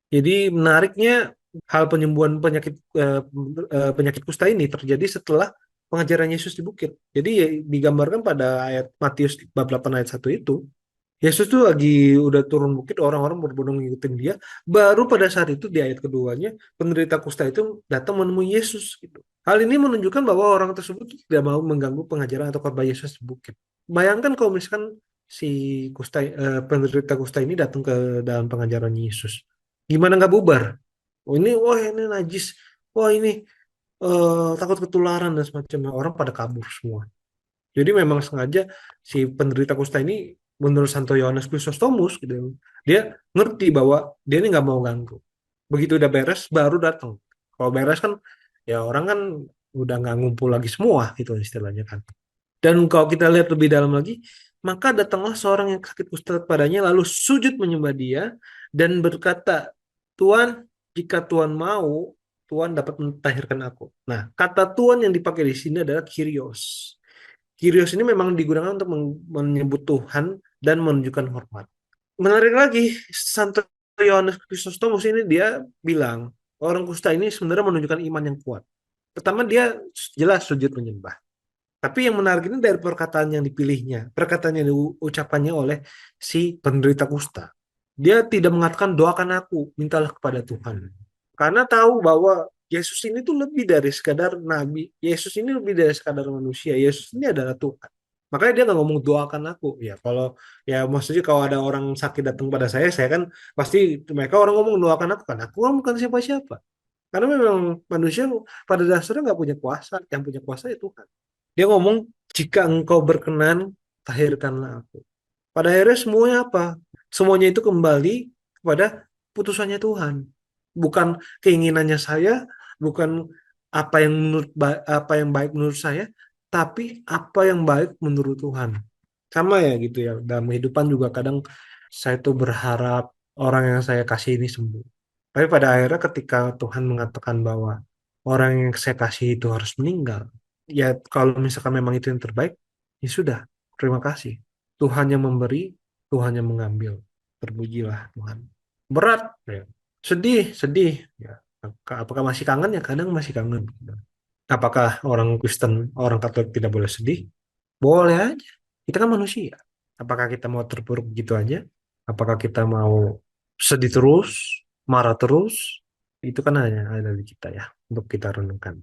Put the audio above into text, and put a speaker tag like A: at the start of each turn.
A: Jadi menariknya hal penyembuhan penyakit kusta ini terjadi setelah pengajaran Yesus di bukit. Jadi ya, digambarkan pada ayat Matius bab 8 ayat 1 itu, Yesus tuh lagi udah turun bukit, orang-orang berbondong ngikutin dia. Baru pada saat itu di ayat keduanya, penderita kusta itu datang menemui Yesus gitu. Hal ini menunjukkan bahwa orang tersebut tidak mau mengganggu pengajaran atau khotbah Yesus di bukit. Bayangkan kalau misalkan si penderita kusta ini datang ke dalam pengajaran Yesus. Gimana nggak bubar? Oh ini, wah ini najis. Wah ini takut ketularan dan semacamnya. Orang pada kabur semua. Jadi memang sengaja si penderita kusta ini menurut Santo Yohanes Chrysostomus gitu, dia ngerti bahwa dia ini nggak mau ganggu. Begitu udah beres baru datang. Kalau beres kan ya orang kan udah nggak ngumpul lagi semua itu istilahnya kan. Dan kalau kita lihat lebih dalam lagi, maka datanglah seorang yang sakit kusta padanya lalu sujud menyembah dia dan berkata, Tuhan, jika Tuhan mau, Tuhan dapat mentahirkan aku. Nah, kata Tuhan yang dipakai di sini adalah Kyrios. Kyrios ini memang digunakan untuk menyebut Tuhan dan menunjukkan hormat. Menarik lagi, Santo Yohanes Chrysostomus ini dia bilang, orang kusta ini sebenarnya menunjukkan iman yang kuat. Pertama dia jelas sujud menyembah. Tapi yang menarik ini dari perkataan yang dipilihnya, perkataan yang diucapannya oleh si penderita kusta. Dia tidak mengatakan doakan aku, mintalah kepada Tuhan. Karena tahu bahwa Yesus ini tuh lebih dari sekadar nabi. Yesus ini lebih dari sekadar manusia. Yesus ini adalah Tuhan. Makanya dia nggak ngomong doakan aku. Ya kalau ya maksudnya kalau ada orang sakit datang pada saya kan pasti mereka orang ngomong doakan aku kan. Aku kan bukan siapa-siapa. Karena memang manusia pada dasarnya nggak punya kuasa. Yang punya kuasa itu Tuhan. Dia ngomong, jika engkau berkenan, tahirkanlah aku. Pada akhirnya semuanya apa? Semuanya itu kembali kepada putusannya Tuhan. Bukan keinginannya saya, bukan apa yang baik menurut saya, tapi apa yang baik menurut Tuhan. Sama ya gitu ya. Dalam kehidupan juga kadang saya tuh berharap orang yang saya kasih ini sembuh. Tapi pada akhirnya ketika Tuhan mengatakan bahwa orang yang saya kasih itu harus meninggal, ya kalau misalkan memang itu yang terbaik, ya sudah, terima kasih. Tuhan yang memberi, Tuhan yang mengambil. Terpujilah Tuhan. Berat, ya. Sedih, sedih. Ya. Apakah masih kangen? Ya kadang masih kangen. Apakah orang Kristen, orang Katolik tidak boleh sedih? Boleh aja. Kita kan manusia. Apakah kita mau terpuruk gitu aja? Apakah kita mau sedih terus, marah terus? Itu kan hanya ada di kita ya, untuk kita renungkan.